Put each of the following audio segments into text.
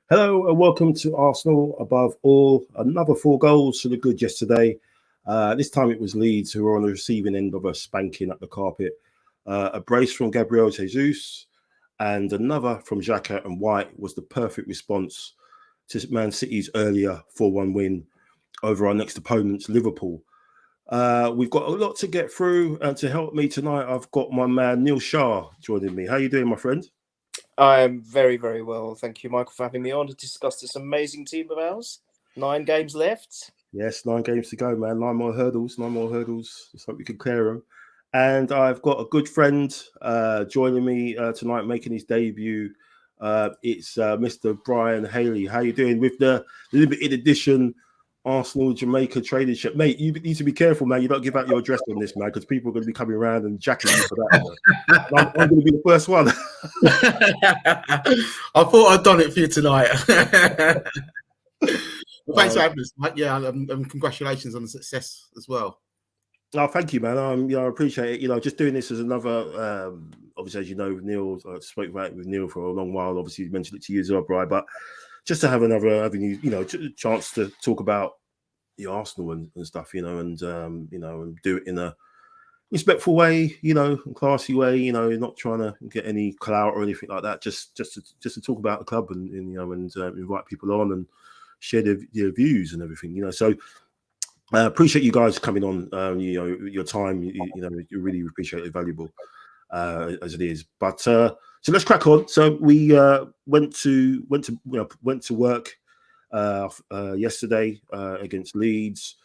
Hello and welcome to Arsenal Above All. Another 4 goals to the good yesterday. This time it was Leeds who were on the receiving end of a spanking up the carpet. A brace from Gabriel Jesus and another from Xhaka and White was the perfect response to Man City's earlier 4-1 win over our next opponents, Liverpool. We've got a lot to get through, and to help me tonight, I've got my man Neil Shah joining me. How you doing, my friend? I am very, very well. Thank you, Michael, for having me on to discuss this amazing team of ours. 9 games left. Yes, 9 games to go, man. 9 more hurdles. Let's hope we can clear them. And I've got a good friend joining me tonight, making his debut. It's Mr. Brian Haley. How you doing with the limited edition Arsenal Jamaica trading ship? Mate, you need to be careful, man. You don't give out your address on this, man, because people are going to be coming around and jacking you for that. I'm going to be the first one. I thought I'd done it for you tonight. Well, thanks for having us, Mike. Yeah, congratulations on the success as well. Oh, thank you, man. I appreciate it. Just doing this as another. Obviously, as you know, Neil, I spoke about it with Neil for a long while. Obviously, you mentioned it to you as well, Brian. But just to have another avenue, chance to talk about the Arsenal and stuff, and do it in a respectful way, and classy way, not trying to get any clout or anything like that. Just to talk about the club and invite people on and share their views and everything, So I appreciate you guys coming on. Your time, you really appreciate it, valuable as it is. But so let's crack on. So we went to work yesterday against Leeds.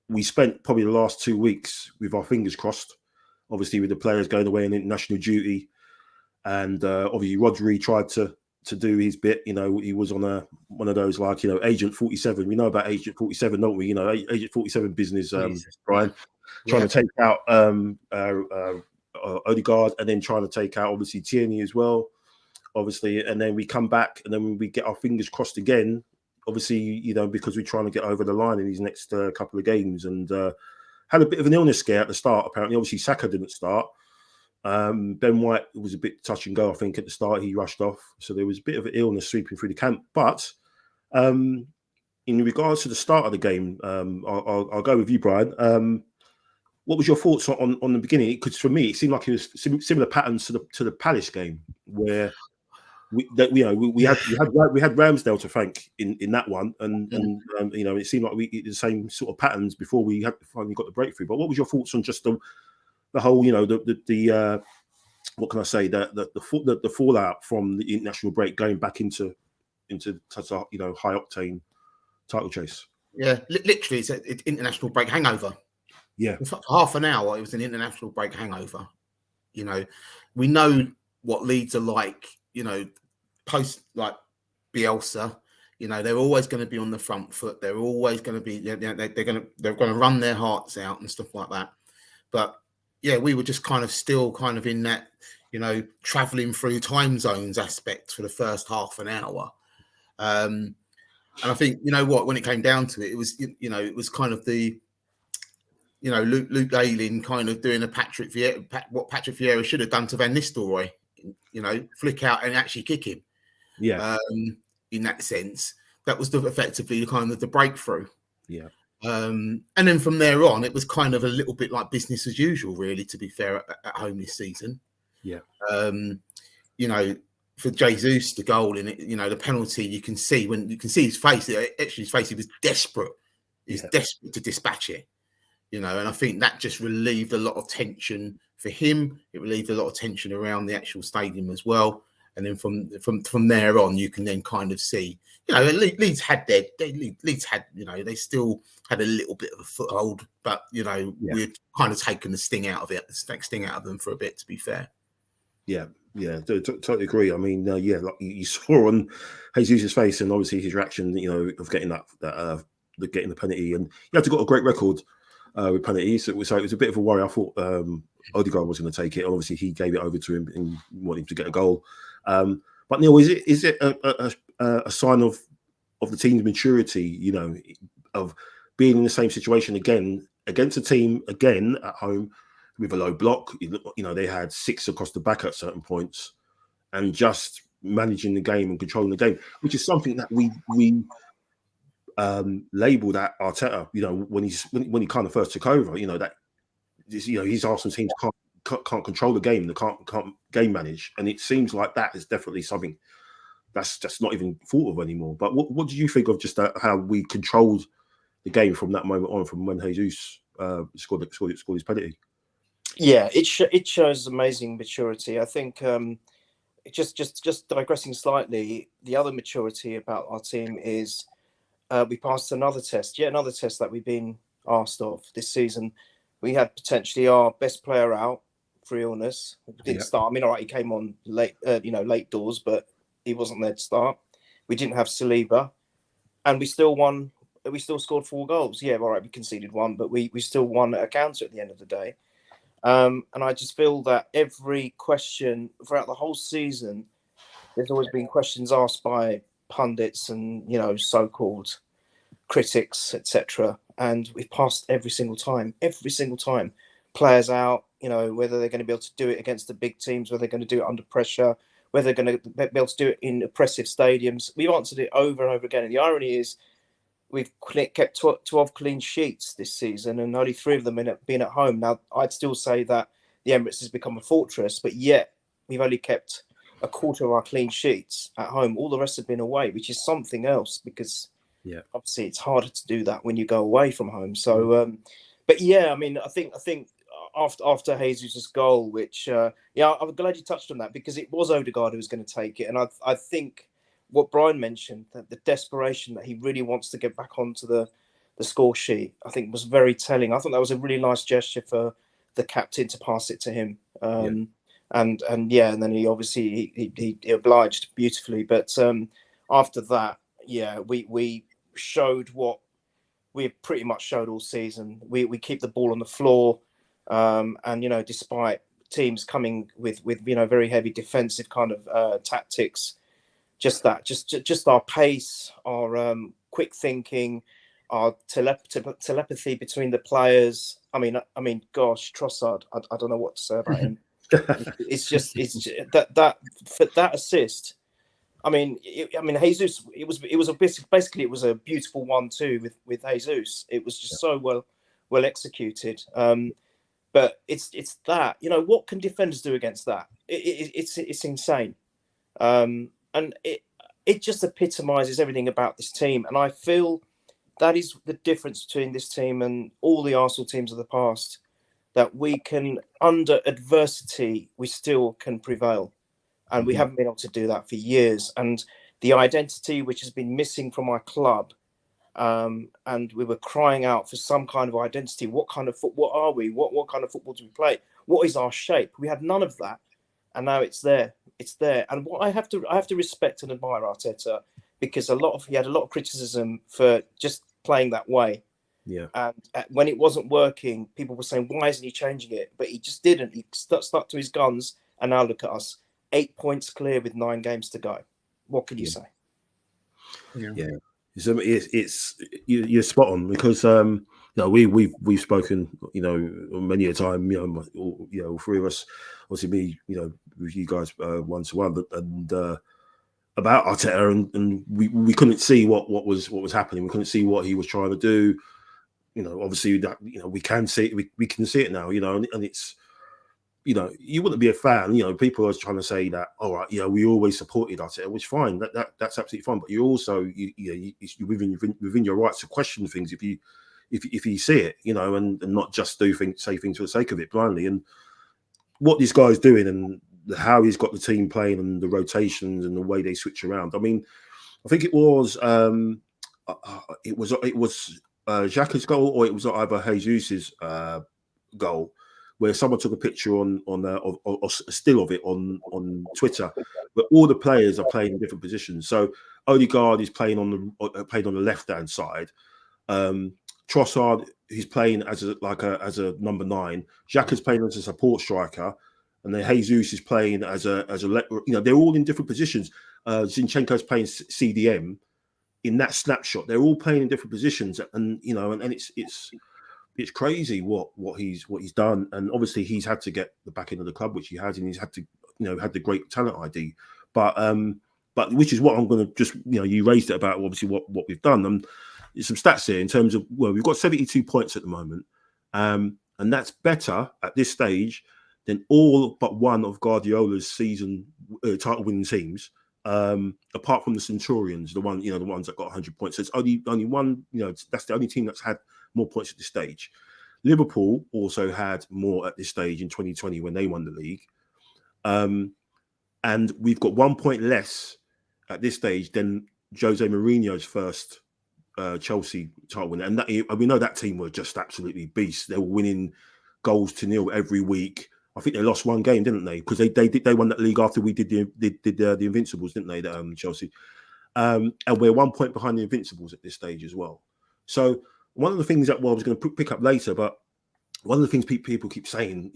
We spent probably the last 2 weeks with our fingers crossed, obviously with the players going away on international duty, and obviously Rodri tried to do his bit. He was on one of those Agent 47. We know about Agent 47, don't we? Agent 47 business, Brian, trying to take out Odegaard, and then trying to take out obviously Tierney as well, obviously, and then we come back and then we get our fingers crossed again, obviously, because we're trying to get over the line in these next couple of games, and had a bit of an illness scare at the start. Apparently, obviously Saka didn't start. Ben White was a bit touch and go, I think, at the start. He rushed off, so there was a bit of an illness sweeping through the camp. But in regards to the start of the game, I'll go with you, Brian. What was your thoughts on the beginning? Because for me, it seemed like it was similar patterns to the Palace game, where we had Ramsdale to thank in that one, and it seemed like we the same sort of patterns before we had finally got the breakthrough. But what was your thoughts on just the whole, the what can I say, the fallout from the international break, going back into such a high octane title chase? Yeah, literally, it's an international break hangover. Yeah, for half an hour, it was an international break hangover. We know what Leeds are like. Post like Bielsa, they're always going to be on the front foot. They're always going to be, they're going to run their hearts out and stuff like that. But yeah, we were just still in that, traveling through time zones aspect for the first half an hour. And I think, when it came down to it, it was, it was kind of the, Luke Ayling kind of doing what Patrick Vieira should have done to Van Nistelrooy, flick out and actually kick him. Yeah. In that sense, that was effectively the breakthrough. Yeah. And then from there on, it was kind of a little bit like business as usual, really, to be fair, at home this season. Yeah. For Jesus, the goal in it, the penalty, you can see his face. Actually, his face, he was desperate. He's desperate to dispatch it. And I think that just relieved a lot of tension for him. It relieved a lot of tension around the actual stadium as well. And then from there on, you can then kind of see, Leeds had they still had a little bit of a foothold, but we'd kind of taken the sting out of them for a bit, to be fair. Yeah, totally agree. I mean, yeah, like you saw on Jesus' face, and obviously his reaction, of getting getting the penalty, and he actually got a great record with penalties. So it was a bit of a worry. I thought Odegaard was going to take it. Obviously, he gave it over to him and wanted him to get a goal. But Neil, is it a sign of the team's maturity? Of being in the same situation again against a team again at home with a low block. They had 6 across the back at certain points, and just managing the game and controlling the game, which is something that we labelled at Arteta. When he kind of first took over, that his Arsenal teams can't control the game, they can't game manage, and it seems like that is definitely something that's just not even thought of anymore. But what do you think of just how we controlled the game from that moment on, from when Jesus scored his penalty? Yeah, it shows amazing maturity. I think just digressing slightly, the other maturity about our team is we passed another test, yet another test that we've been asked of this season. We had potentially our best player out for illness. We didn't start. I mean, all right, he came on late, late doors, but he wasn't there to start. We didn't have Saliba, and we still won. We still scored 4 goals. Yeah, all right, we conceded 1, but we still won at a counter at the end of the day. And I just feel that every question throughout the whole season, there's always been questions asked by pundits and so-called critics, etc. And we've passed every single time. Players out, whether they're going to be able to do it against the big teams, whether they're going to do it under pressure, whether they're going to be able to do it in oppressive stadiums. We've answered it over and over again. And the irony is, we've kept 12 clean sheets this season, and only 3 of them being at home. Now, I'd still say that the Emirates has become a fortress, but yet we've only kept a quarter of our clean sheets at home. All the rest have been away, which is something else, because obviously it's harder to do that when you go away from home. So, but yeah, I mean, I think after Jesus' goal, which I'm glad you touched on that, because it was Odegaard who was going to take it, and I think what Brian mentioned, that the desperation that he really wants to get back onto the score sheet, I think was very telling. I thought that was a really nice gesture for the captain to pass it to him. And then he obviously he obliged beautifully. But after that, we showed what we've pretty much showed all season. We keep the ball on the floor, and despite teams coming with very heavy defensive kind of tactics, just our pace, our quick thinking, our telepathy between the players. I mean, gosh, Trossard, I don't know what to say about him. It's just that assist. I mean, Jesus. It was basically a beautiful 1-2 with Jesus. It was just so well executed. But it's that, what can defenders do against that? It's insane. And it just epitomizes everything about this team. And I feel that is the difference between this team and all the Arsenal teams of the past, that we can, under adversity, we still can prevail. And we haven't been able to do that for years. And the identity which has been missing from our club, and we were crying out for some kind of identity. What kind of football are we? What kind of football do we play? What is our shape? We had none of that. And now it's there. It's there. And what I have to respect and admire Arteta, because he had a lot of criticism for just playing that way. Yeah. And when it wasn't working, people were saying, why isn't he changing it? But he just didn't. He stuck to his guns. And now look at us, 8 points clear with 9 games to go. What can you say? Yeah. It's you're spot on, because we've spoken many a time, all 3 of us, obviously me, with you guys 1-to-1, and about Arteta, and we couldn't see what was happening. We couldn't see what he was trying to do. Obviously that we can see it, we can see it now, and it's you wouldn't be a fan. People are trying to say that, all right, we always supported Arteta, which fine, that's absolutely fine. But you're also you're within your rights to question things if you see it, and not just say things for the sake of it blindly. And what this guy's doing, and how he's got the team playing, and the rotations and the way they switch around. I mean, I think it was Xhaka's goal, or it was either Jesus's goal, where someone took a picture or a still of it on Twitter, but all the players are playing in different positions. So Odegaard is playing on the left hand side. Trossard, he's playing as a number 9. Xhaka's playing as a support striker, and then Jesus is playing as a they're all in different positions. Zinchenko's playing CDM. In that snapshot, they're all playing in different positions, and it's crazy what he's done. And obviously he's had to get the back end of the club, which he has, and he's had to had the great talent ID. But which is what I'm going to just you raised it about obviously what we've done. There's some stats here in terms of we've got 72 points at the moment, and that's better at this stage than all but one of Guardiola's season title winning teams. Apart from the Centurions, the ones that got 100 points. So it's only one, that's the only team that's had more points at this stage. Liverpool also had more at this stage in 2020 when they won the league. And we've got 1 point less at this stage than Jose Mourinho's first Chelsea title win. And we know that team were just absolutely beasts. They were winning goals to nil every week. I think they lost one game, didn't they? Because they won that league after we did the Invincibles, didn't they? Chelsea, and we're 1 point behind the Invincibles at this stage as well. So one of the things that I was going to pick up later, but one of the things people keep saying,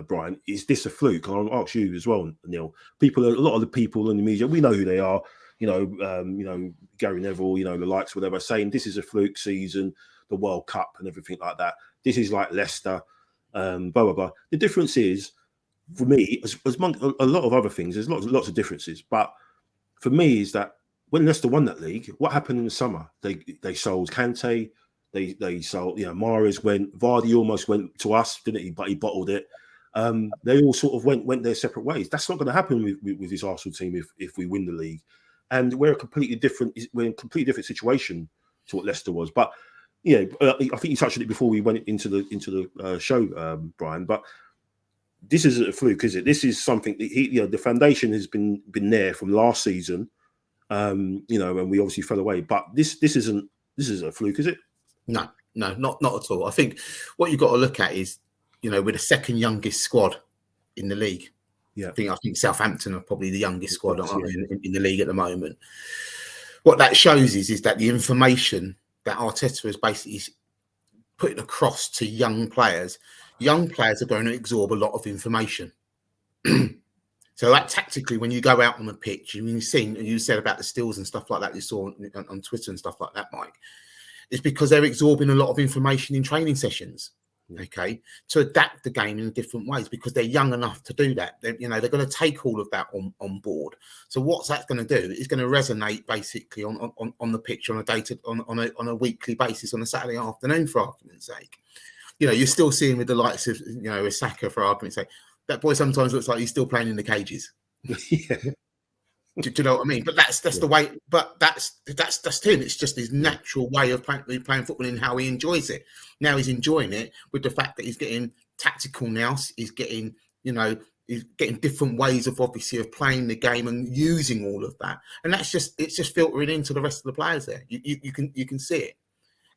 Brian, is this a fluke? And I'll ask you as well, Neil. A lot of the people in the media, we know who they are. Gary Neville, the likes, whatever, saying this is a fluke season, the World Cup and everything like that. This is like Leicester. Blah blah blah. The difference is, for me, as among a lot of other things, there's lots of differences. But for me, is that when Leicester won that league, what happened in the summer? They sold Kante, they sold Mahrez went, Vardy almost went to us, didn't he? But he bottled it. They all sort of went their separate ways. That's not going to happen with this Arsenal team if we win the league, and we're in a completely different situation to what Leicester was. But I think you touched on it before we went into the show, Brian. But this isn't a fluke, is it? This is something that the foundation has been there from last season, and we obviously fell away. But this isn't a fluke, is it? No, not at all. I think what you've got to look at is, we're the second youngest squad in the league. Yeah, I think Southampton are probably the youngest squad in the league at the moment. What that shows is that the information that Arteta is basically putting across to young players are going to absorb a lot of information. So that tactically, when you go out on the pitch, you said about the stills and stuff like that you saw on Twitter and stuff like that, Mike, it's because they're absorbing a lot of information in training sessions. Okay, to adapt the game in different ways because they're young enough to do that. They're going to take all of that on board. So what's that going to do? It's going to resonate basically on the pitch on a weekly basis on a Saturday afternoon, for argument's sake. You're still seeing with the likes of Isaka, for argument's sake, that boy sometimes looks like he's still playing in the cages. Yeah. Do you know what I mean? But that's the way. But that's him. It's just his natural way of playing football and how he enjoys it. Now he's enjoying it with the fact that he's getting tactical now. He's getting he's getting different ways of obviously of playing the game and using all of that. And it's just filtering into the rest of the players there. You can see it,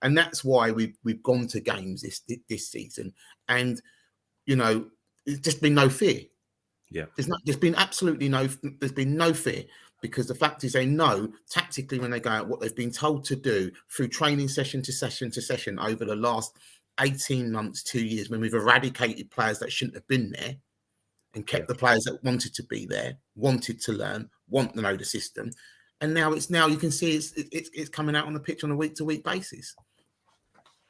and that's why we've gone to games this season, and there's just been no fear. Yeah, there's been absolutely no fear because the fact is they know tactically when they go out what they've been told to do through training session to session over the last 18 months, 2 years, when we've eradicated players that shouldn't have been there and kept the players that wanted to be there, wanted to learn, want to know the system, and now you can see it's coming out on the pitch on a week-to-week basis.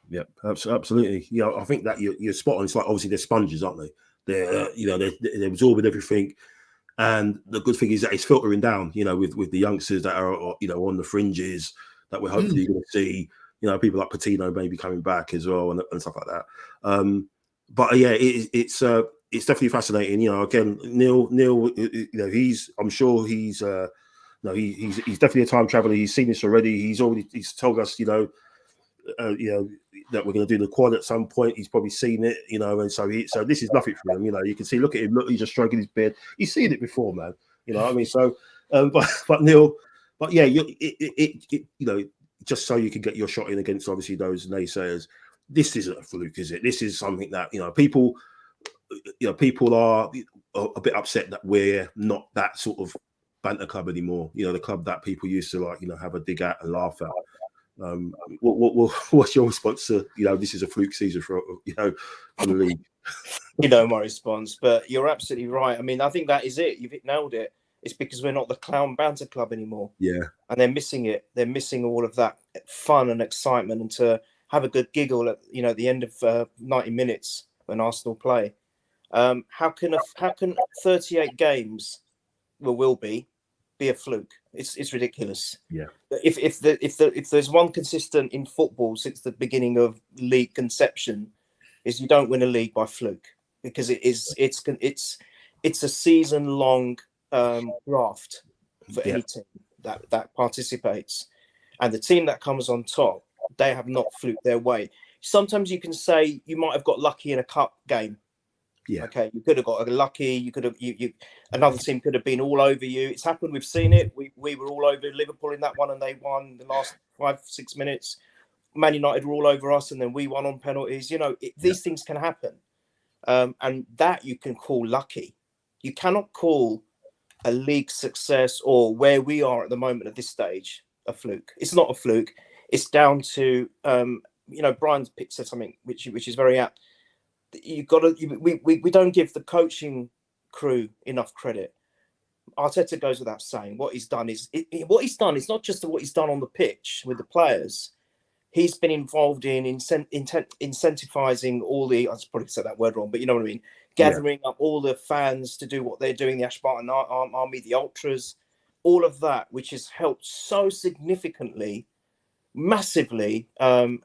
Yeah, absolutely. I think that you're spot on. It's like obviously they're sponges, aren't they? They're absorbing everything, and the good thing is that it's filtering down. With the youngsters that are on the fringes that we're hopefully going to see. People like Patino maybe coming back as well and stuff like that. But yeah, it's definitely fascinating. Again, Neil, I'm sure he's definitely a time traveler. He's seen this already. He's told us, that we're going to do the quad at some point. He's probably seen it, and so this is nothing for him. You can see, look at him, look, he's just stroking his beard. He's seen it before, man. What I mean? So, but Neil, but yeah, just so you can get your shot in against obviously those naysayers. This isn't a fluke, is it? This is something that people people are a bit upset that we're not that sort of banter club anymore. The club that people used to have a dig at and laugh at. What's your response to this is a fluke season for for the league? My response, but you're absolutely right. I mean, I think that is it. You've nailed it. It's because we're not the clown banter club anymore. Yeah, and they're missing it. They're missing all of that fun and excitement, and to have a good giggle at the end of 90 minutes when Arsenal play. How can 38 games will be a fluke? It's ridiculous. Yeah. If there's one consistent in football since the beginning of league conception, is you don't win a league by fluke, because it's a season long graft for any team that participates, and the team that comes on top, they have not fluked their way. Sometimes you can say you might have got lucky in a cup game. Yeah. Okay, you could have got lucky. You could have another team could have been all over you. It's happened. We've seen it. We were all over Liverpool in that one, and they won the last 5-6 minutes. Man United were all over us, and then we won on penalties. These things can happen, and that you can call lucky. You cannot call a league success or where we are at the moment at this stage a fluke. It's not a fluke. It's down to Brian said something which is very apt. We don't give the coaching crew enough credit. Arteta goes without saying. What he's done is not just what he's done on the pitch with the players. He's been involved in incentivizing all the, I probably said that word wrong, but you know what I mean, gathering up all the fans to do what they're doing, the Ashburton Army, the Ultras, all of that, which has helped so significantly, massively. To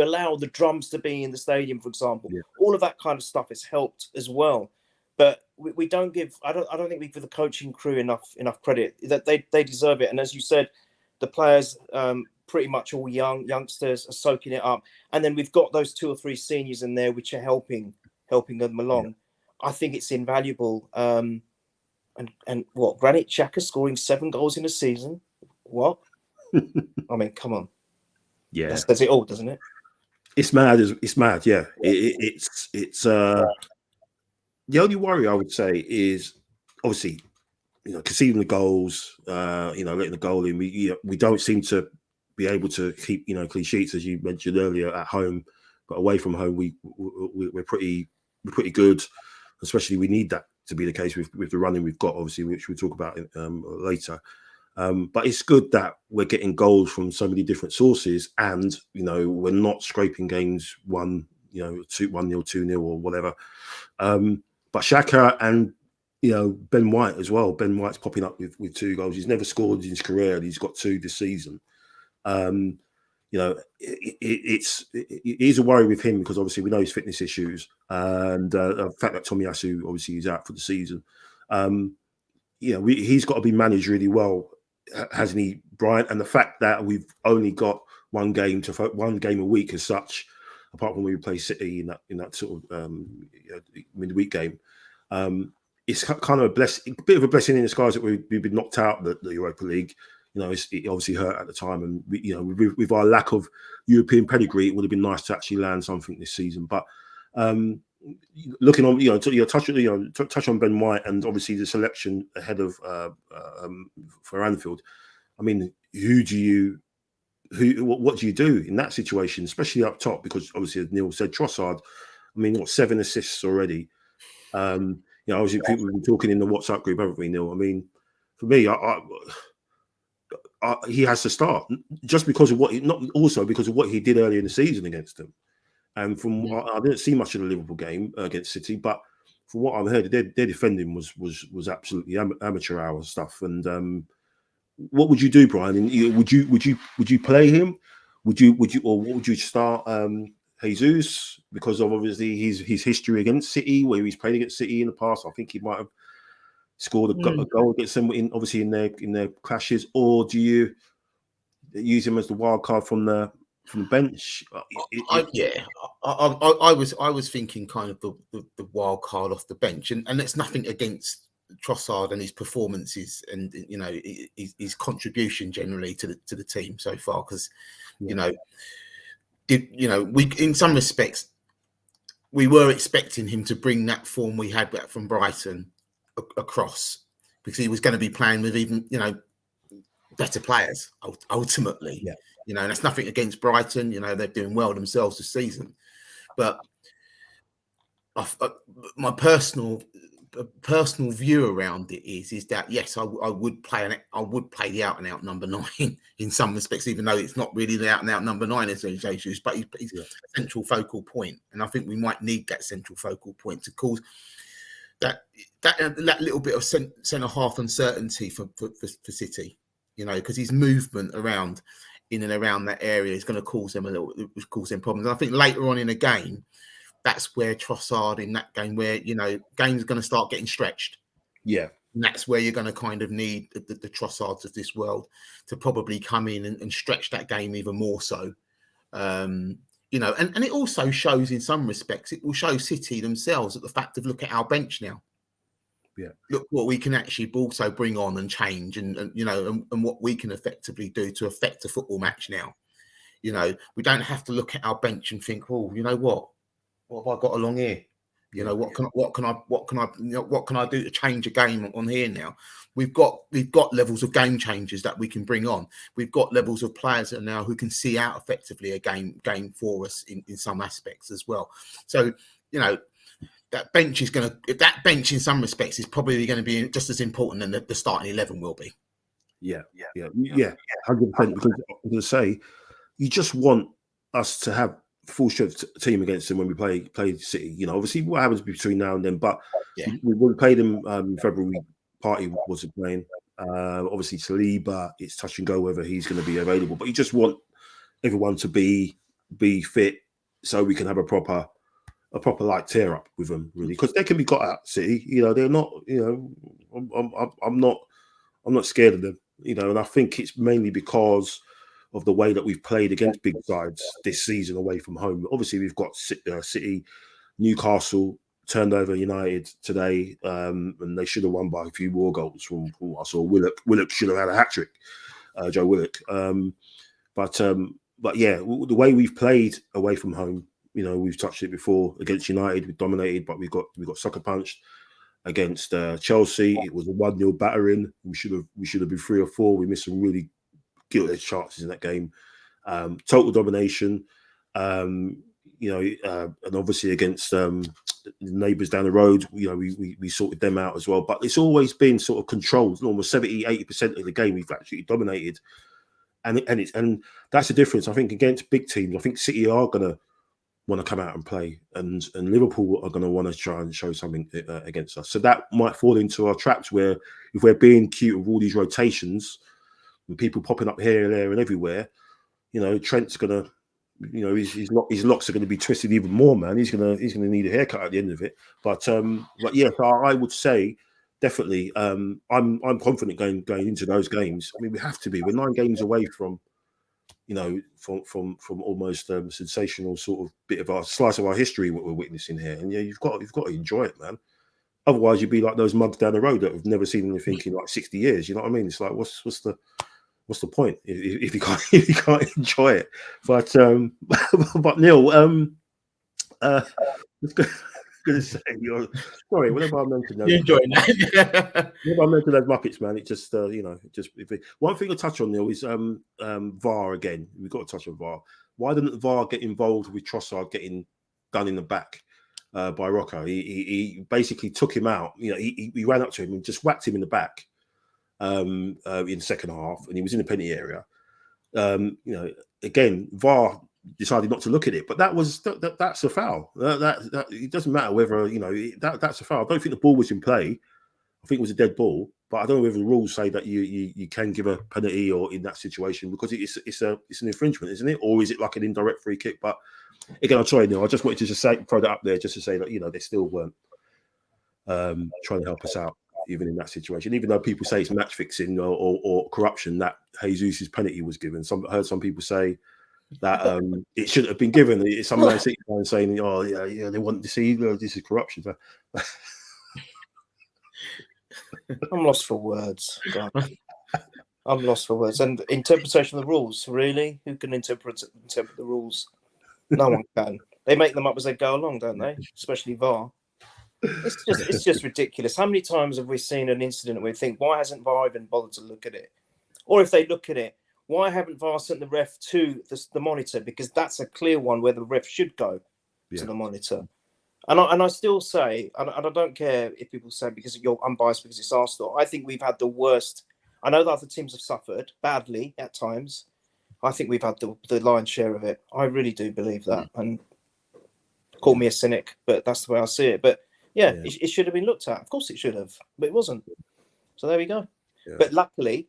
allow the drums to be in the stadium, for example, all of that kind of stuff has helped as well. But we don't give, I don't think we give the coaching crew enough credit that they deserve it. And as you said, the players, pretty much all youngsters, are soaking it up, and then we've got those 2 or 3 seniors in there which are helping them along. I think it's invaluable. And what, Granit Xhaka scoring 7 goals in a season? What? I mean, come on. Yeah, that says it all, doesn't it? It's mad. It's mad. Yeah, it's the only worry I would say is obviously conceding the goals, letting the goal in. We don't seem to be able to keep clean sheets, as you mentioned earlier, at home, but away from home we're pretty good. Especially we need that to be the case with the running we've got, obviously, which we'll talk about later. But it's good that we're getting goals from so many different sources, and we're not scraping games 1-0, 2-0 or whatever. But Xhaka and Ben White as well. Ben White's popping up with 2 goals. He's never scored in his career, and he's got 2 this season. It is a worry with him because obviously we know his fitness issues, and the fact that Tomiyasu obviously is out for the season. He's got to be managed really well, hasn't he, Brian? And the fact that we've only got one game a week as such, apart from when we play City in that sort of midweek game, it's kind of a bit of a blessing in disguise that we've been knocked out the Europa League. It obviously hurt at the time, and with our lack of European pedigree, it would have been nice to actually land something this season. But looking on, touch on Ben White and obviously the selection ahead of for Anfield. I mean, what do you do in that situation, especially up top? Because obviously, as Neil said, Trossard. I mean, 7 assists already. Obviously, people have been talking in the WhatsApp group, haven't we, Neil? I mean, for me, he has to start just because of because of what he did earlier in the season against them. And I didn't see much of the Liverpool game against City, but from what I've heard, their defending was absolutely amateur hour stuff. And what would you do, Brian? And would you play him? Would you start Jesus because of obviously his history against City, where he's played against City in the past? I think he might have scored a goal against them in their clashes, or do you use him as the wild card from the bench? I was thinking kind of the wild card off the bench, and it's nothing against Trossard and his performances and his contribution generally to the team so far, because we in some respects we were expecting him to bring that form we had back from Brighton across, because he was going to be playing with even, better players ultimately. Yeah. And that's nothing against Brighton. They're doing well themselves this season, but my personal view around it is that yes, I would play the out and out number 9 in some respects, even though it's not really the out and out number 9 as Jesus, but he's a central focal point, and I think we might need that central focal point to cause that little bit of centre half uncertainty for City, because his movement around in and around that area is going to cause them problems. And I think later on in the game, that's where Trossard in that game, where games are going to start getting stretched. Yeah, and that's where you're going to kind of need the Trossards of this world to probably come in and stretch that game even more so. And it also shows, in some respects, it will show City themselves at the fact of, look at our bench now. Yeah, look what we can actually also bring on and change, and what we can effectively do to affect a football match now. We don't have to look at our bench and think, oh, you know what have I got along here? What can I do to change a game on here now? We've got levels of game changers that we can bring on. We've got levels of players that now who can see out effectively a game for us in some aspects as well. So that bench in some respects is probably going to be just as important than the starting 11 will be. Yeah, 100%. Because I'm going to say, you just want us to have full strength team against them when we play City. Obviously what happens between now and then, but we played them in February. Partey wasn't playing. Obviously Saliba, it's touch and go whether he's going to be available, but you just want everyone to be fit so we can have a proper like tear up with them, really, because they can be got at City. They're not. I'm not scared of them. And I think it's mainly because of the way that we've played against big sides this season away from home. Obviously, we've got City, Newcastle, turned over United today, and they should have won by a few more goals from what I saw. Willock should have had a hat-trick, Joe Willock. But yeah, the way we've played away from home, we've touched it before against United. We dominated, but we got sucker punched. Against Chelsea, it was a 1-0 battering. We should have been 3 or 4. We missed some really guilty chances in that game. Total domination, and obviously against the neighbours down the road, we sorted them out as well. But it's always been sort of controlled. Almost 70-80% of the game we've actually dominated, and that's the difference. I think against big teams, I think City are gonna want to come out and play, and Liverpool are going to want to try and show something against us. So that might fall into our traps, where if we're being cute with all these rotations and people popping up here, there, and everywhere, Trent's going to, his locks are going to be twisted even more, man. He's going to need a haircut at the end of it. But yeah, so I would say definitely, I'm confident going into those games. I mean, we have to be. We're 9 games away from. From almost sensational sort of bit of our slice of our history, what we're witnessing here, and you've got to enjoy it, man. Otherwise, you'd be like those mugs down the road that have never seen anything in like 60 years. You know what I mean? It's like, what's the point if you can't enjoy it? But Neil, let's go. Going to say, sorry, whenever I mention those, you're enjoying that. Whenever I mention those Muppets, man, it just one thing to touch on, Neil, is VAR again. We've got to touch on VAR. Why didn't VAR get involved with Trossard getting done in the back by Rocca? He basically took him out. He ran up to him and just whacked him in the back in the second half, and he was in the penalty area. Again, VAR decided not to look at it, but that's a foul. That it doesn't matter whether that's a foul. I don't think the ball was in play. I think it was a dead ball, but I don't know whether the rules say that you can give a penalty or in that situation, because it's an infringement, isn't it? Or is it like an indirect free kick? But again, I'm sorry, Neil, I just wanted to just throw that up there just to say that they still weren't trying to help us out even in that situation. Even though people say it's match fixing or corruption that Jesus' penalty was given. I heard some people say that it shouldn't have been given. Some man sitting there saying, "Oh, yeah, they want to see this is corruption." I'm lost for words. God. I'm lost for words. And interpretation of the rules, really? Who can interpret the rules? No one can. They make them up as they go along, don't they? Especially VAR. It's just ridiculous. How many times have we seen an incident where we think, why hasn't VAR even bothered to look at it? Or if they look at it, why haven't VAR sent the ref to the monitor? Because that's a clear one where the ref should go to the monitor. And I still say, and I don't care if people say because you're unbiased because it's Arsenal, I think we've had the worst. I know that other teams have suffered badly at times. I think we've had the lion's share of it. I really do believe that. And call me a cynic, but that's the way I see it. But it should have been looked at. Of course it should have, but it wasn't. So there we go. Yeah. But luckily,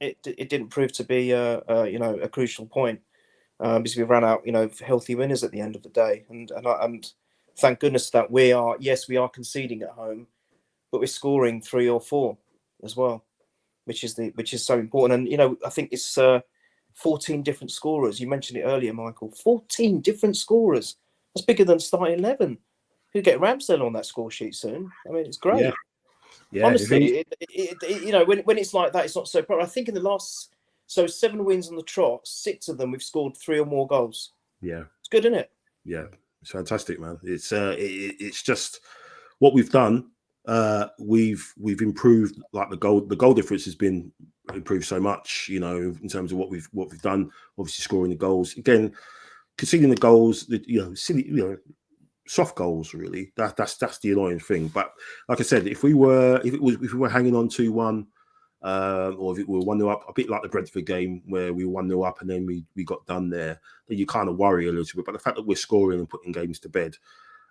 it didn't prove to be a crucial point because we ran out healthy winners at the end of the day. And thank goodness that we are conceding at home, but we're scoring 3 or 4 as well, which is so important. And I think it's 14 different scorers. You mentioned it earlier, Michael. 14 different scorers. That's bigger than starting 11. Who get Ramsdale on that score sheet soon? I mean, it's great. Yeah, honestly, when it's like that, it's not so problem. I think in the last 7 wins on the trot, 6 of them we've scored 3 or more goals. Yeah, it's good, isn't it? Yeah, it's fantastic, man. It's just what we've done. We've improved. Like the goal difference has been improved so much. In terms of what we've done. Obviously, scoring the goals again, conceding the goals. Silly, soft goals, really. That's the annoying thing. But like I said, if we were hanging on 2-1, or if it were 1-0 up, a bit like the Brentford game where we were 1-0 up and then we got done there, then you kind of worry a little bit. But the fact that we're scoring and putting games to bed,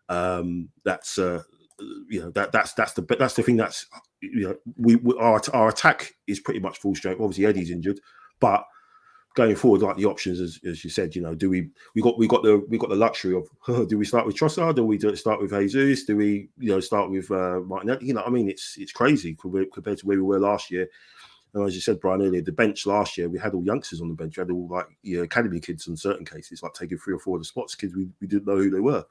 that's the thing. That's our attack is pretty much full strength. Obviously, Eddie's injured, but going forward, like the options, as you said, do we got the luxury of do we start with Trossard? Do we start with Jesus? Do we start with Martinelli? I mean, it's crazy compared to where we were last year. And as you said, Brian, earlier, the bench last year, we had all youngsters on the bench. We had all academy kids in certain cases, like taking 3 or 4 of the spots, kids we didn't know who they were.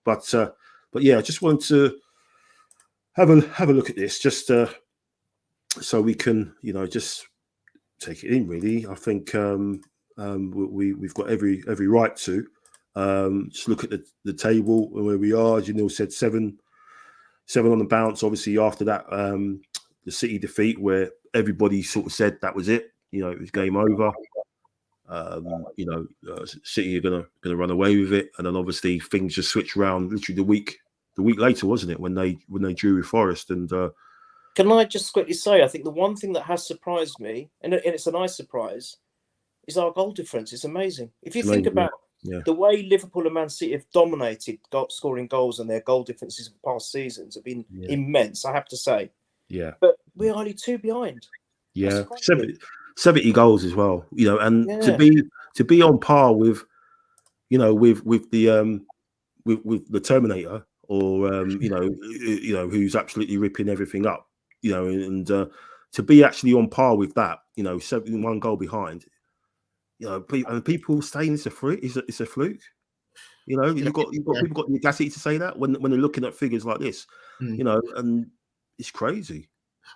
But yeah, I just wanted to have a look at this, just so we can just take it in. Really, I think we've got every right to just look at the table and where we are. As Neil said, 7 on the bounce. Obviously, after that, the City defeat, where everybody sort of said that was it. It was game over. City are gonna run away with it, and then obviously things just switched around. Literally the week later, wasn't it, when they drew with Forest? And can I just quickly say, I think the one thing that has surprised me, and it's a nice surprise, is our goal difference. It's amazing. If you think about the way Liverpool and Man City have dominated scoring goals, and their goal differences in past seasons have been immense, I have to say. Yeah. But we're only 2 behind. Yeah. 70 goals as well. And to be on par with with the Terminator, or who's absolutely ripping everything up. And to be actually on par with that, 71 goal behind, and people saying it's a fluke. It's a fluke. You've got people got the audacity to say that when they're looking at figures like this, and it's crazy.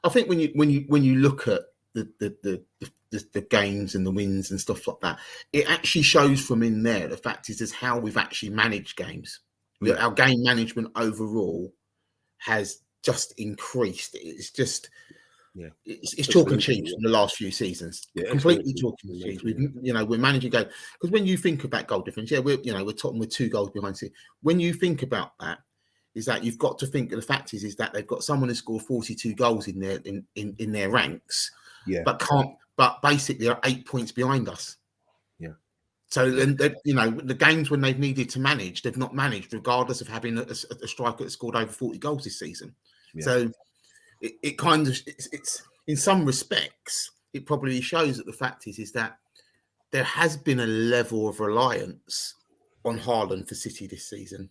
I think when you look at the games and the wins and stuff like that, it actually shows from in there. The fact is how we've actually managed games. Our game management overall has just increased. It's just it's chalk and cheese from the last few seasons. Completely chalk and cheese. We're managing games, because when you think of that goal difference, we're Tottenham with 2 goals behind City. When you think about that, is that you've got to think of the fact is that they've got someone who scored 42 goals in their ranks, but basically are 8 points behind us. So then, the games when they've needed to manage, they've not managed, regardless of having a striker that scored over 40 goals this season. So it kind of, it's in some respects, it probably shows that the fact is that there has been a level of reliance on Haaland for City this season.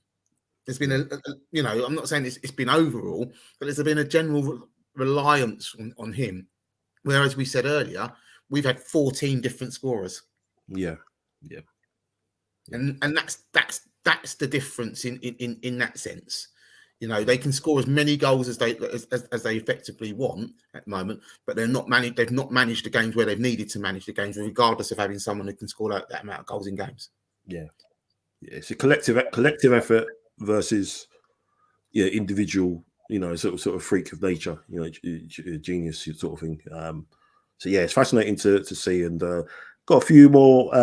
There's been I'm not saying it's been overall, but there's been a general reliance on him. Whereas we said earlier, we've had 14 different scorers. Yeah. And that's the difference in that sense. They can score as many goals as they effectively want at the moment, but they've not managed the games where they've needed to manage the games, regardless of having someone who can score that amount of goals in games. Yeah. Yeah, it's a collective effort versus individual, sort of freak of nature, genius sort of thing. So yeah, it's fascinating to see, and got a few more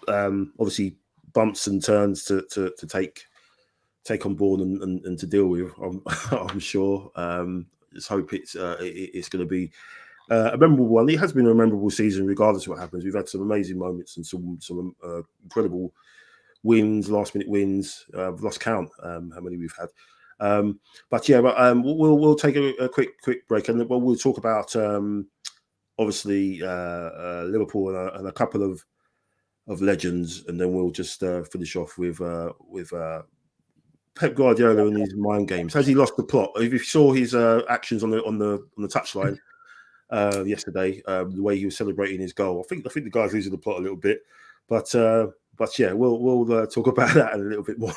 obviously bumps and turns to take on board and to deal with. I'm sure. Let's hope it's going to be a memorable one. It has been a memorable season, regardless of what happens. We've had some amazing moments and some incredible wins, last minute wins. I've lost count how many we've had. But we'll take a quick break, and we'll talk about obviously Liverpool and a couple of legends, and then we'll just finish off with Pep Guardiola and his mind games. Has he lost the plot? If you saw his actions on the touchline yesterday, the way he was celebrating his goal, I think the guy's losing the plot a little bit. But yeah, we'll talk about that a little bit more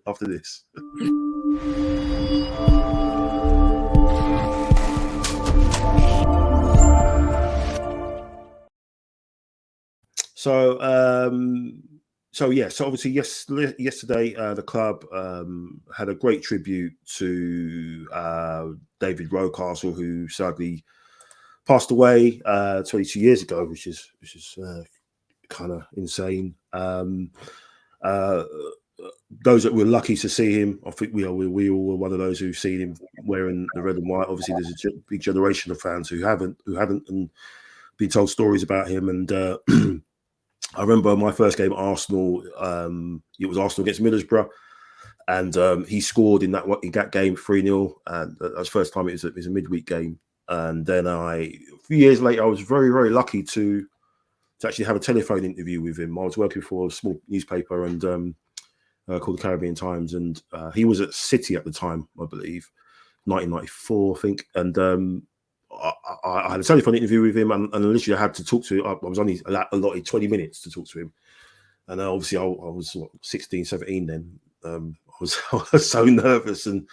after this. So obviously yesterday the club had a great tribute to David Rocastle, who sadly passed away 22 years ago, which is kind of insane. Those that were lucky to see him, I think we all were one of those who've seen him wearing the red and white. Obviously, there's a big generation of fans who haven't and been told stories about him. And I remember my first game at Arsenal. It was Arsenal against Middlesbrough, and he scored in that game 3-0, and that was the first time it was a midweek game. And then a few years later, I was very, very lucky to actually have a telephone interview with him. I was working for a small newspaper and called the Caribbean Times, and he was at City at the time, I believe, 1994, I think. And I had a telephone interview with him, and literally I had to talk to him. I was only allotted 20 minutes to talk to him. And obviously I was 16, 17 then. I was so nervous and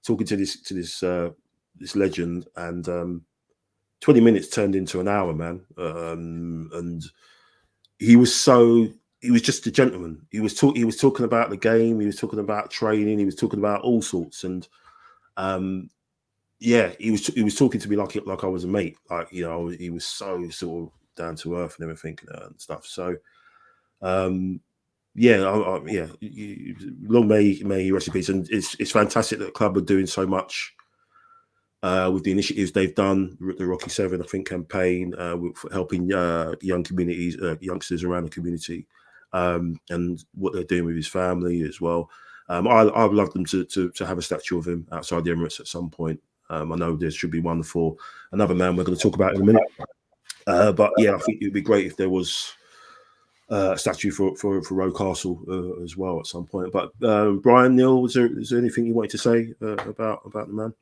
talking to this legend, and 20 minutes turned into an hour, man. And he was just a gentleman. He was talking about the game. He was talking about training. He was talking about all sorts. And he was talking to me like I was a mate. Like, he was so sort of down to earth and everything and stuff. So long may he rest in peace. And it's fantastic that the club are doing so much with the initiatives they've done, the Rocky 7, I think, campaign, with helping young communities, youngsters around the community, and what they're doing with his family as well. I would love them to have a statue of him outside the Emirates at some point. I know there should be one for another man we're going to talk about in a minute. But yeah, I think it would be great if there was a statue for Rocastle as well at some point. But Brian, Neil, is there anything you wanted to say about the man?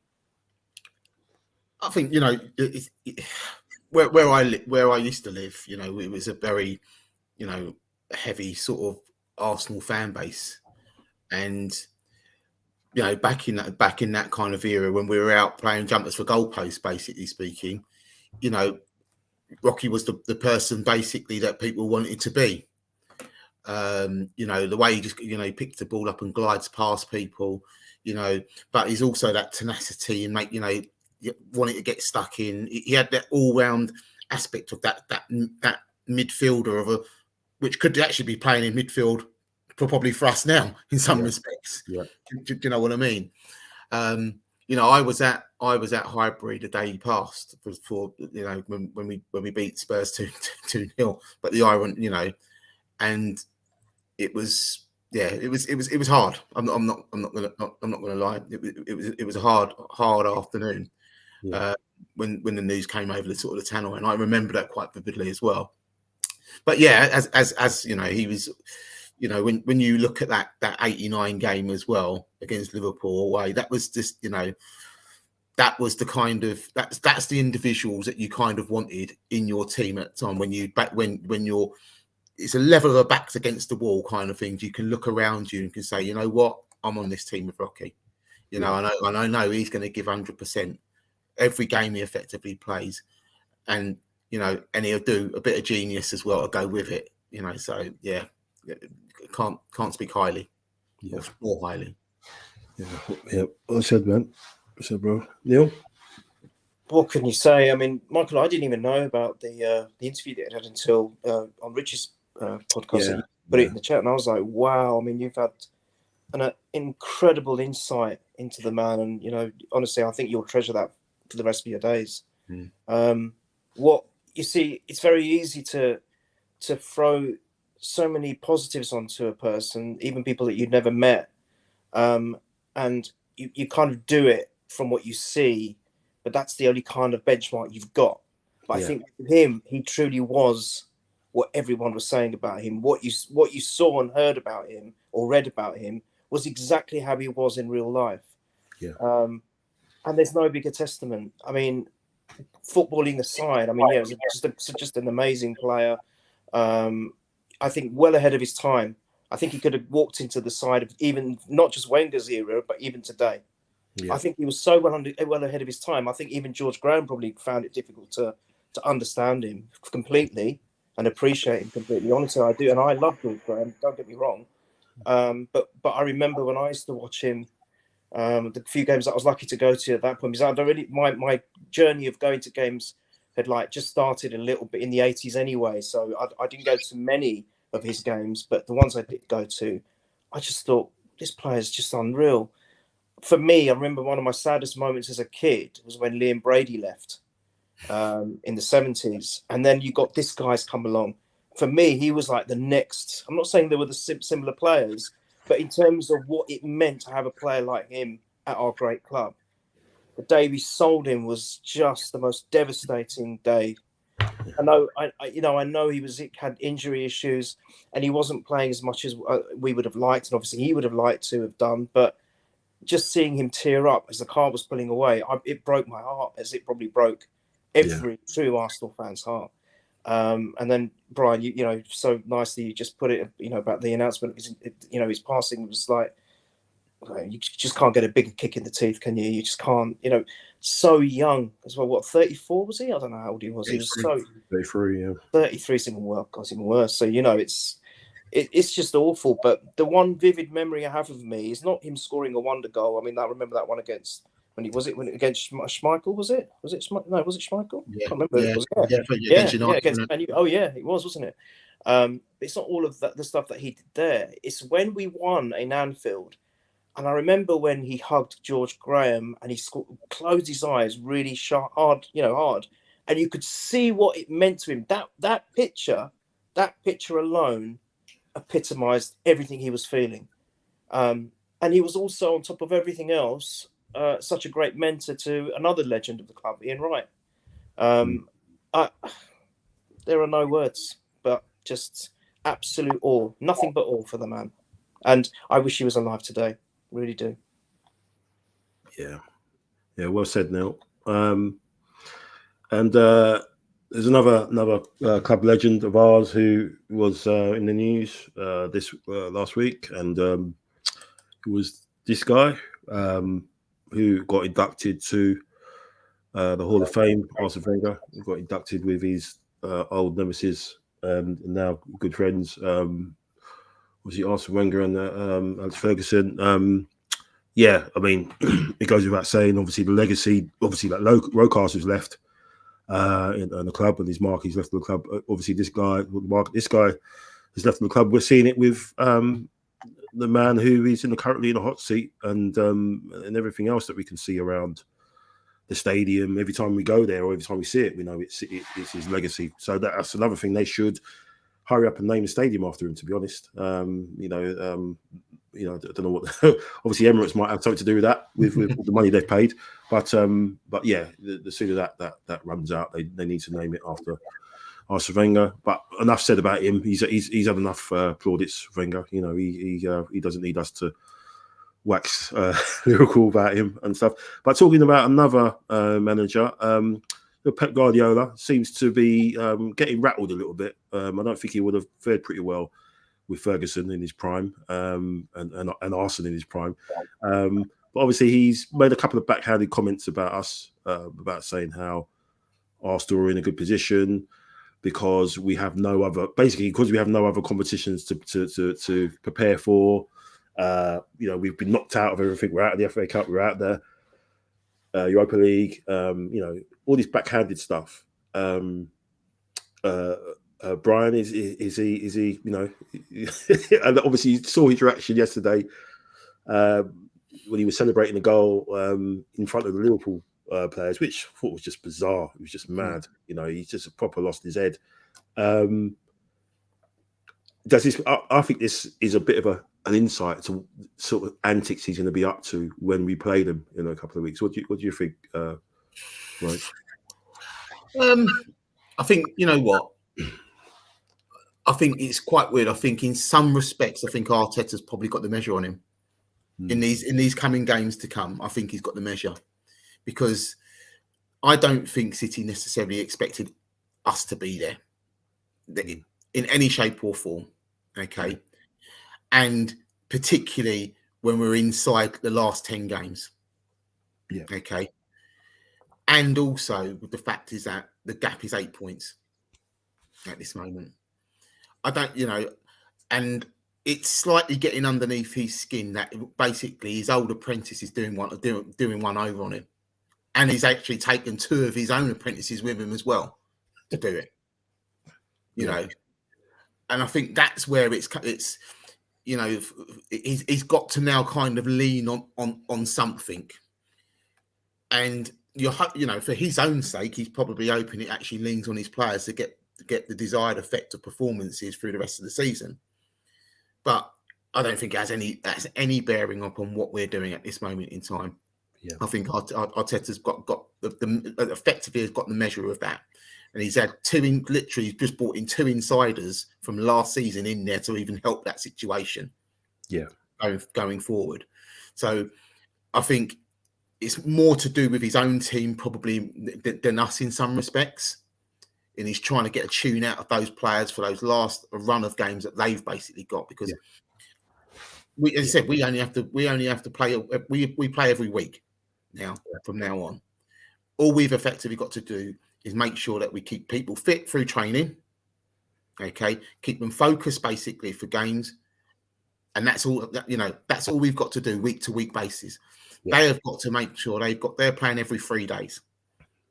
I think where I used to live, it was a very heavy sort of Arsenal fan base, and back in that kind of era when we were out playing jumpers for goalposts, basically speaking, Rocky was the person basically that people wanted to be. The way he just picks the ball up and glides past people, but he's also that tenacity and wanting to get stuck in. He had that all-round aspect of that midfielder which could actually be playing in midfield probably for us now in some respects. Yeah. Do you know what I mean? I was at Highbury the day he passed for when we beat Spurs 2-0. But the irony, and it was hard. I'm not gonna lie. It was a hard afternoon. Yeah. When the news came over the sort of the channel, and I remember that quite vividly as well. But yeah, as he was, when you look at that 89 game as well against Liverpool away, that was just that was the kind of that's the individuals that you kind of wanted in your team at the time when you're it's a level of the backs against the wall kind of things. You can look around you and can say, you know what, I'm on this team with Rocky. And I know he's going to give 100% every game he effectively plays, and and he'll do a bit of genius as well to go with it. So yeah, can't speak highly, Yeah. more highly. Yeah. Well said, man. Well said, bro. Neil? What can you say? I mean, Michael, I didn't even know about the interview that it had until on Rich's podcast. Yeah, And you put it in the chat, and I was like, wow. I mean, you've had an incredible insight into the man, and honestly, I think you'll treasure that for the rest of your days. What you see, it's very easy to throw so many positives onto a person, even people that you'd never met, and you kind of do it from what you see, but that's the only kind of benchmark you've got. But I think with him, he truly was what everyone was saying about him. What you saw and heard about him or read about him was exactly how he was in real life. And there's no bigger testament. I mean, footballing aside, I mean, yeah, it was just an amazing player. I think well ahead of his time. I think he could have walked into the side of even not just Wenger's era, but even today. I think he was so well ahead of his time. I think even George Graham probably found it difficult to understand him completely and appreciate him completely. Honestly, I do, and I love George Graham. Don't get me wrong. But I remember when I used to watch him, the few games that I was lucky to go to at that point, because my journey of going to games had just started a little bit in the 80s anyway. So I didn't go to many of his games, but the ones I did go to, I just thought, this player is just unreal. For me, I remember one of my saddest moments as a kid was when Liam Brady left in the 70s. And then you got this guy's come along. For me, he was like the next. I'm not saying they were the similar players, but in terms of what it meant to have a player like him at our great club, the day we sold him was just the most devastating day. I know he had injury issues, and he wasn't playing as much as we would have liked, and obviously he would have liked to have done. But just seeing him tear up as the car was pulling away, it broke my heart, as it probably broke every true Arsenal fan's heart. And then Brian, you so nicely you just put it, about the announcement of his passing was like, you just can't get a bigger kick in the teeth, can you? You just can't, so young as well. What, 34 was he? I don't know how old he was. He was 33, yeah. 33 even worse. So it's just awful. But the one vivid memory I have of me is not him scoring a wonder goal. I mean, I remember that one against against Schmeichel, was it? Was it Schmeichel? Yeah, I can't remember. Against United. Against Man U. Oh yeah, it was, wasn't it? It's not all of the stuff that he did there. It's when we won in Anfield, and I remember when he hugged George Graham and he closed his eyes really hard, and you could see what it meant to him. That picture alone epitomized everything he was feeling. And he was also, on top of everything else, such a great mentor to another legend of the club, Ian Wright. There are no words, but just absolute awe. Nothing but awe for the man. And I wish he was alive today. Really do. Yeah. Well said, Neil. And there's another club legend of ours who was in the news this last week, and it was this guy who got inducted to the Hall of Fame. Arsene Wenger got inducted with his old nemesis and now good friends. Was he Arsene Wenger and Alex Ferguson? Yeah, I mean, it goes without saying. Obviously, the legacy, that Rocastle's left in the club, and his mark, he's left the club. Obviously, this guy has left the club. We're seeing it with the man who is currently in the hot seat, and everything else that we can see around the stadium. Every time we go there, or every time we see it, we know it's his legacy. So that's another thing. They should hurry up and name the stadium after him. To be honest, I don't know what. Obviously, Emirates might have something to do with that, with the money they've paid. But yeah, the sooner that runs out, they need to name it after Arsene Wenger. But enough said about him. He's had enough plaudits, Wenger. He doesn't need us to wax lyrical about him and stuff. But talking about another manager, Pep Guardiola seems to be getting rattled a little bit. I don't think he would have fared pretty well with Ferguson in his prime and Arsene in his prime. But obviously he's made a couple of backhanded comments about us, about saying how Arsenal are in a good position. because we have no other competitions to prepare for. We've been knocked out of everything. We're out of the FA Cup. We're out the Europa League. All this backhanded stuff. Brian, is he? And obviously you saw his reaction yesterday when he was celebrating the goal in front of the Liverpool players, which I thought was just bizarre. It was just mad. He's just proper lost his head. Does this? I think this is a bit of an insight to sort of antics he's going to be up to when we play them in a couple of weeks. What do you think, Mike? I think, you know what? I think it's quite weird. I think in some respects, I think Arteta's probably got the measure on him in these coming games to come. I think he's got the measure, because I don't think City necessarily expected us to be there in any shape or form. Okay. And particularly when we're inside the last 10 games. Yeah. Okay. And also the fact is that the gap is 8 points at this moment. I don't, and it's slightly getting underneath his skin that basically his old apprentice is doing one over on him. And he's actually taken 2 of his own apprentices with him as well to do it. You know, and I think that's where it's he's got to now kind of lean on something. And for his own sake, he's probably hoping it actually leans on his players to get the desired effect of performances through the rest of the season. But I don't think it has any bearing upon what we're doing at this moment in time. Yeah. I think Arteta's got the effectively has got the measure of that, and he's had literally just brought in 2 insiders from last season in there to even help that situation. Yeah, going forward. So I think it's more to do with his own team probably than us in some respects. And he's trying to get a tune out of those players for those last run of games that they've basically got, because as I said, we only have to play. We play every week now from now on. All we've effectively got to do is make sure that we keep people fit through training. Okay, keep them focused basically for games, and that's all. That's all we've got to do week to week basis. Yeah. They have got to make sure they're playing every 3 days.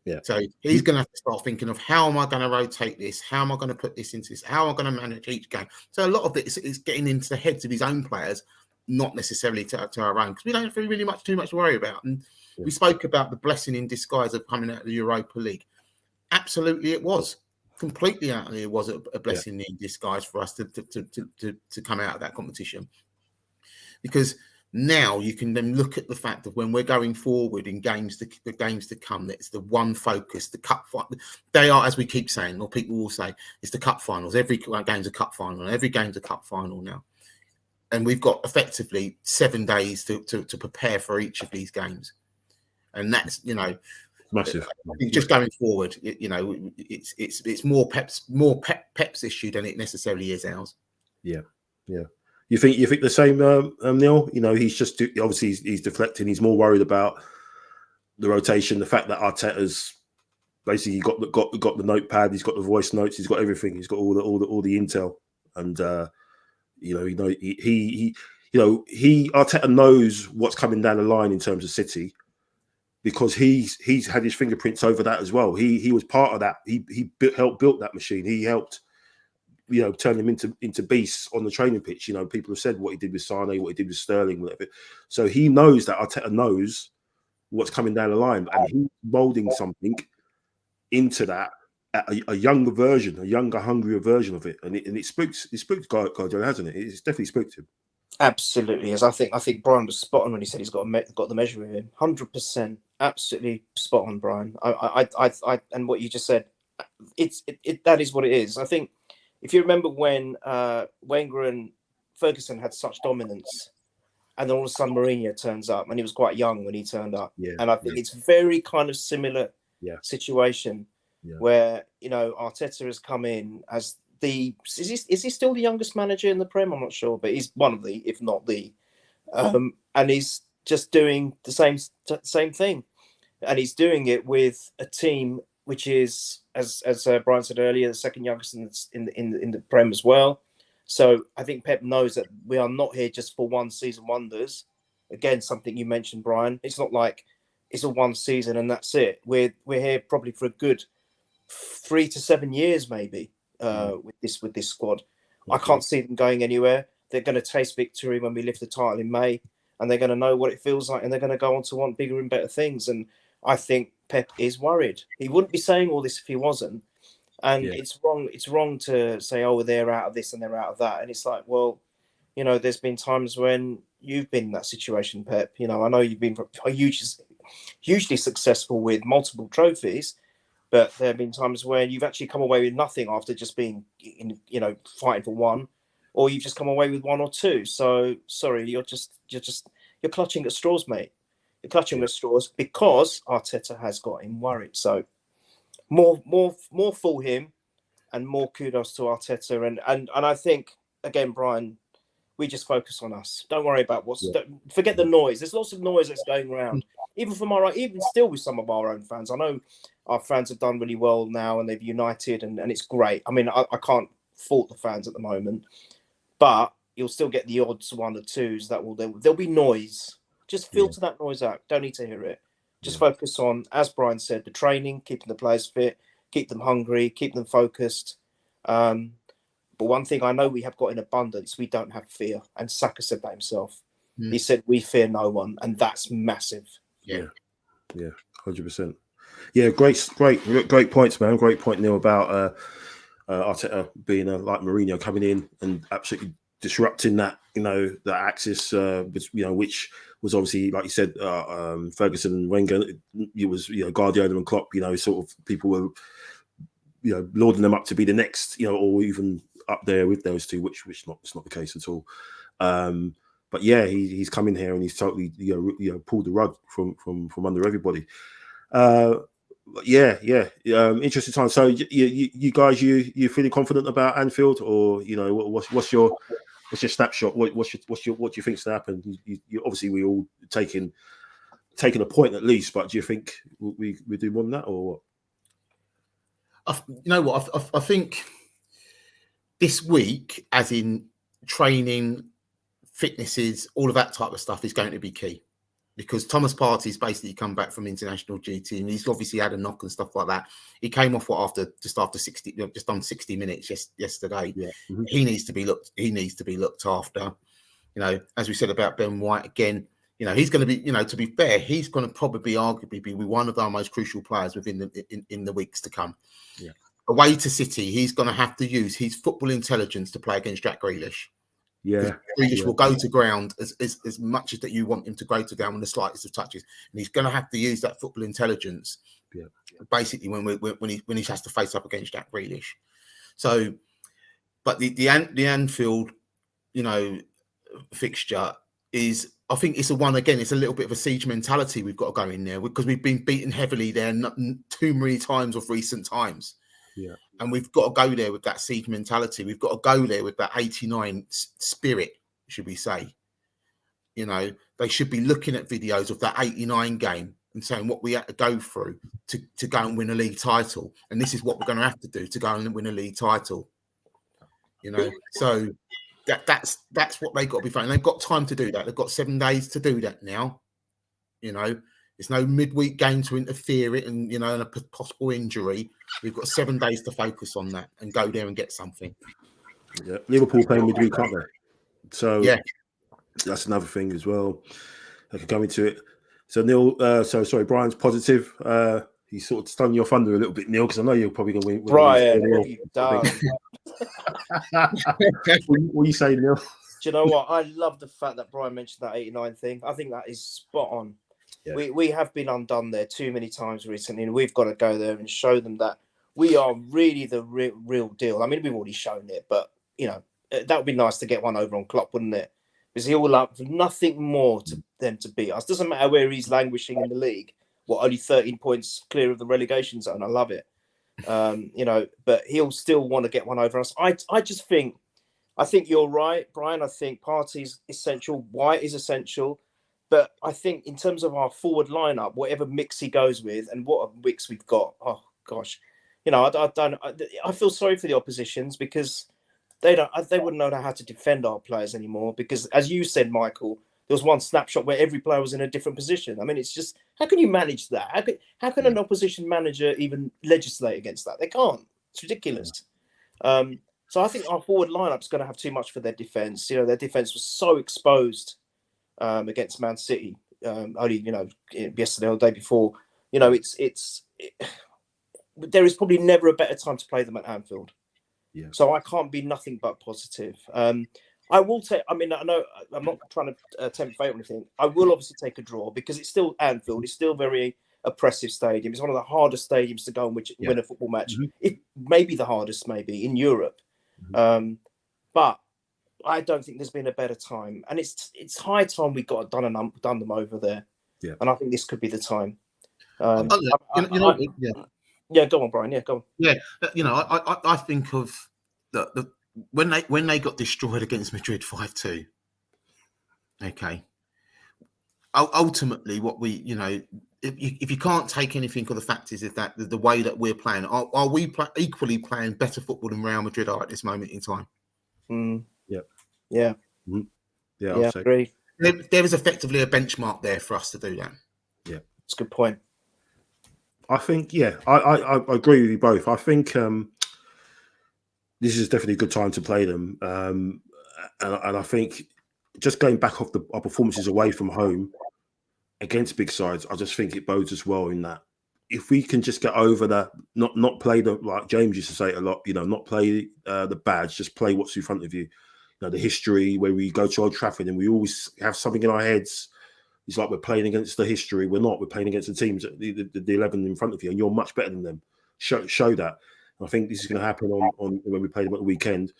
Yeah. So he's going to have to start thinking of, how am I going to rotate this? How am I going to put this into this? How am I going to manage each game? So a lot of it is getting into the heads of his own players, not necessarily to our own, because we don't have really too much to worry about. And we spoke about the blessing in disguise of coming out of the Europa League. Absolutely, it was completely out. It was a blessing in disguise for us to come out of that competition, because now you can then look at the fact of when we're going forward in the games to come, that it's the one focus, the cup final. They are, as we keep saying, or people will say, it's the cup finals. Every game's a cup final. Every game's a cup final now. And we've got effectively 7 days to prepare for each of these games. And that's, massive. I think just going forward, it's more Pep's issue than it necessarily is ours. Yeah. You think the same, Neil? He's just obviously he's deflecting. He's more worried about the rotation, the fact that Arteta's basically got the notepad, he's got the voice notes, he's got everything, he's got all the intel, and Arteta knows what's coming down the line in terms of City, because he's had his fingerprints over that as well. He was part of that. He helped build that machine. He helped. Turn them into beasts on the training pitch. People have said what he did with Sane, what he did with Sterling, whatever. So he knows that Arteta knows what's coming down the line, and he's molding something into that, a younger version, a younger, hungrier version of it. And it spooks Guardiola, hasn't it? It's definitely spooked him. Absolutely, as I think Brian was spot on when he said he's got the measure of him. 100%, absolutely spot on, Brian. I and what you just said, that is what it is. I think. If you remember when Wenger and Ferguson had such dominance, and then all of a sudden Mourinho turns up, and he was quite young when he turned up, and I think it's very kind of similar situation where Arteta has come in as is he still the youngest manager in the Prem? I'm not sure, but he's one of the, if not the, and he's just doing the same thing, and he's doing it with a team which is, as Brian said earlier, the second youngest in the Prem as well. So I think Pep knows that we are not here just for one season wonders. Again, something you mentioned, Brian. It's not like it's a one season and that's it. We're here probably for a good 3 to 7 years, maybe, with this squad. I can't see them going anywhere. They're going to taste victory when we lift the title in May, and they're going to know what it feels like, and they're going to go on to want bigger and better things. And I think Pep is worried. He wouldn't be saying all this if he wasn't. And it's wrong. It's wrong to say, "Oh, they're out of this and they're out of that." And it's like, well, you know, there's been times when you've been in that situation, Pep. You know, I know you've been hugely successful with multiple trophies, but there have been times when you've actually come away with nothing after just being, fighting for one, or you've just come away with one or two. So sorry, you're clutching at straws, mate. You're clutching at straws because Arteta has got him worried. So more for him, and more kudos to Arteta. And I think, again, Brian, we just focus on us. Don't worry about forget the noise. There's lots of noise that's going around, even still with some of our own fans. I know our fans have done really well now and they've united and it's great. I mean, I can't fault the fans at the moment, but you'll still get the odds one or twos that there'll be noise. Just filter that noise out. Don't need to hear it. Just focus on, as Brian said, the training, keeping the players fit, keep them hungry, keep them focused. But one thing I know we have got in abundance, we don't have fear. And Saka said that himself. He said, we fear no one. And that's massive. Yeah, 100%. Yeah, great points, man. Great point, Neil, about Arteta being like Mourinho coming in and absolutely disrupting that, the axis, which was obviously, like you said, Ferguson and Wenger. It was, Guardiola and Klopp. Sort of people were, lauding them up to be the next, or even up there with those two, which it's not the case at all. But yeah, he's come in here and he's totally, pulled the rug from under everybody. Interesting time. So you guys, you feeling confident about Anfield, or what's your snapshot? What do you think's to happen? You obviously we all taking a point at least, but do you think we do more than that, or what? You know what? I think this week, as in training, fitnesses, all of that type of stuff is going to be key, because Thomas Partey's basically come back from international duty and he's obviously had a knock and stuff like that. He came off just on 60 minutes yesterday. Yeah. Mm-hmm. He needs to be looked after. As we said about Ben White again, he's going to be, to be fair, he's going to probably arguably be one of our most crucial players within in the weeks to come. Yeah. Away to City, he's going to have to use his football intelligence to play against Jack Grealish. Yeah, Grealish will go to ground as much as that you want him to go to ground with the slightest of touches, and he's going to have to use that football intelligence, basically when he has to face up against Jack Grealish. So, but the Anfield, fixture is, I think it's it's a little bit of a siege mentality we've got to go in there, because we've been beaten heavily there too many times of recent times. Yeah. And we've got to go there with that siege mentality. We've got to go there with that 89 spirit, should we say. They should be looking at videos of that 89 game and saying what we had to go through to go and win a league title. And this is what we're going to have to do to go and win a league title. So that's what they've got to be finding. They've got time to do that. They've got 7 days to do that now. There's no midweek game to interfere it and, and a possible injury. We've got 7 days to focus on that and go there and get something. Yeah, Liverpool playing midweek, aren't they? So that's another thing as well. I could go into it. So Neil, sorry, Brian's positive. He's sort of stung your thunder a little bit, Neil, because I know you're probably going to win. Brian, what have you done? What are you saying, Neil? Do you know what? I love the fact that Brian mentioned that 89 thing. I think that is spot on. Yeah. We have been undone there too many times recently, and we've got to go there and show them that we are really the real deal. I mean, we've already shown it, but, that would be nice to get one over on Klopp, wouldn't it? Because he will have nothing more to them to beat us. Doesn't matter where he's languishing in the league. Only 13 points clear of the relegation zone. I love it. But he'll still want to get one over us. I think you're right, Brian. I think Partey's essential. White is essential. But I think in terms of our forward lineup, whatever mix he goes with and what a mix we've got, oh gosh, I feel sorry for the oppositions because they wouldn't know how to defend our players anymore. Because as you said, Michael, there was one snapshot where every player was in a different position. I mean, it's just, how can you manage that? How can an opposition manager even legislate against that? They can't. It's ridiculous. So I think our forward lineup's going to have too much for their defense. Their defense was so exposed against Man City only yesterday or the day before. There is probably never a better time to play them at Anfield. Yeah. So I can't be nothing but positive. I will take. I mean, I know I'm not trying to tempt fate or anything. I will obviously take a draw because it's still Anfield. It's still very oppressive stadium. It's one of the hardest stadiums to go and win a football match. It may be the hardest, maybe in Europe. But I don't think there's been a better time, and it's high time we got done them over there. Yeah. And I think this could be the time. Yeah, go on, Brian. Yeah, go on. Yeah, I think of when they got destroyed against Madrid 5-2. Okay. Ultimately, what we, if you can't take anything of the fact is that the way that we're playing, are we equally playing better football than Real Madrid are at this moment in time? Yeah. I agree. There is effectively a benchmark there for us to do that. Yeah, it's a good point. I think, I agree with you both. I think this is definitely a good time to play them. And I think just going back off our performances away from home against big sides, I just think it bodes as well in that if we can just get over that, not play like James used to say a lot, not play the badge, just play what's in front of you. The history where we go to Old Trafford and we always have something in our heads. It's like we're playing against the history. We're not. We're playing against the teams, the 11 in front of you, and you're much better than them. Show that. And I think this is going to happen on when we play them at the weekend.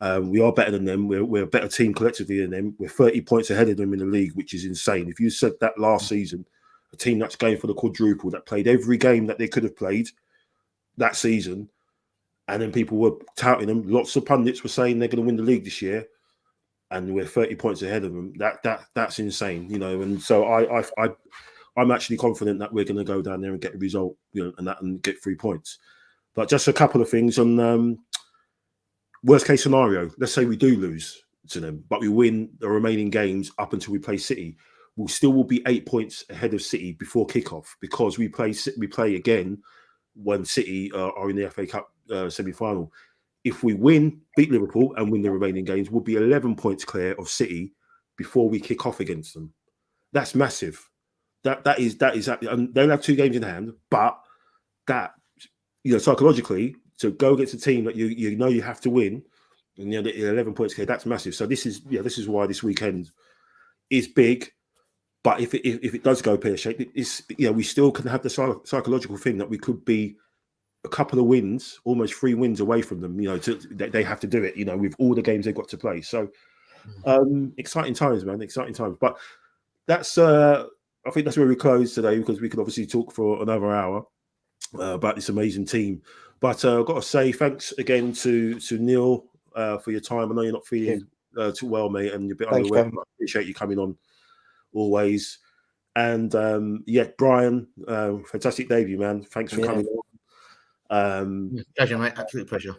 We are better than them. We're a better team collectively than them. We're 30 points ahead of them in the league, which is insane. If you said that last season, a team that's going for the quadruple, that played every game that they could have played that season, and then people were touting them. Lots of pundits were saying they're going to win the league this year. And we're 30 points ahead of them. That's insane, And so I'm actually confident that we're going to go down there and get a result, and get 3 points. But just a couple of things on worst case scenario. Let's say we do lose to them, but we win the remaining games up until we play City. We still will be 8 points ahead of City before kickoff because we play again when City are in the FA Cup semi-final. If we beat Liverpool and win the remaining games, we'll be 11 points clear of City before we kick off against them. That's massive. That is and they'll have 2 games in hand, but that psychologically to go against a team that you have to win, and the 11 points clear, that's massive. So this is why this weekend is big. But if it does go pear-shaped, we still can have the psychological thing that we could be a couple of wins, almost 3 wins away from them. They have to do it. With all the games they've got to play. So exciting times, man. Exciting times. But that's I think that's where we close today because we could obviously talk for another hour about this amazing team. But I've got to say thanks again to Neil for your time. I know you're not feeling too well, mate, and you're a bit underway. I appreciate you coming on always. And Brian, fantastic debut, man. Thanks for coming on. Pleasure, mate. Absolute pleasure.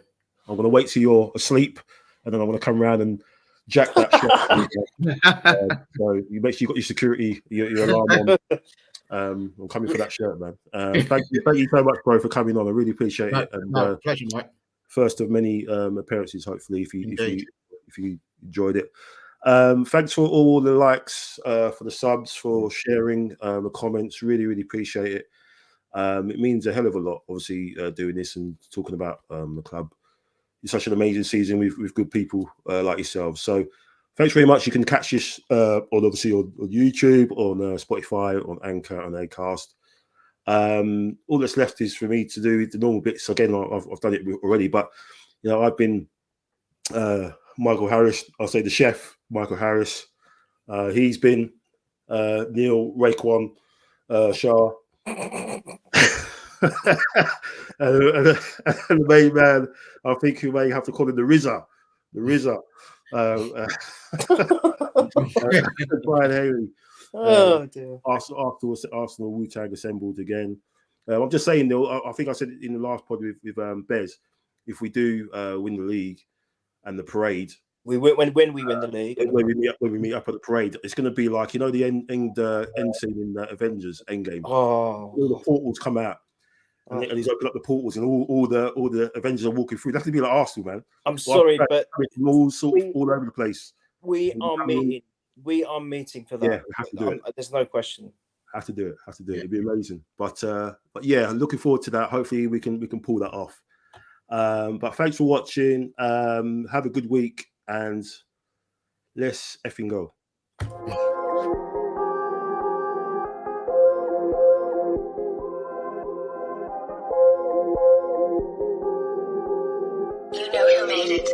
I'm going to wait till you're asleep, and then I'm going to come around and jack that shirt. So you make sure you got your security, your alarm on. I'm coming for that shirt, man. Thank you so much, bro, for coming on. I really appreciate it. And pleasure, mate. First of many appearances, hopefully, if you enjoyed it. Thanks for all the likes, for the subs, for sharing the comments. Really, really appreciate it. It means a hell of a lot, obviously, doing this and talking about the club. It's such an amazing season with good people like yourselves. So thanks very much. You can catch this on YouTube, on Spotify, on Anchor, on Acast. All that's left is for me to do the normal bits. Again, I've done it already, but I've been Michael Harris. I'll say the chef, Michael Harris. He's been Neil Shah. and the main man, I think you may have to call him the Rizza. Brian Haley. Oh dear. Arsenal Wu-Tang assembled again. I'm just saying, though. I think I said it in the last pod with Bez. If we do win the league and the parade, when we win the league, when we meet up at the parade, it's going to be like, you know, the end scene in Avengers Endgame. Oh, all the portals come out, and he's opened up the portals, and all the Avengers are walking through. That's going to be like Arsenal, man. I'm sorry, but all over the place. We are meeting for that. Yeah, we have to do it. There's no question. Have to do it. It'd be amazing. But yeah, looking forward to that. Hopefully we can pull that off. But thanks for watching. Have a good week, and let's effing go. You know who made it.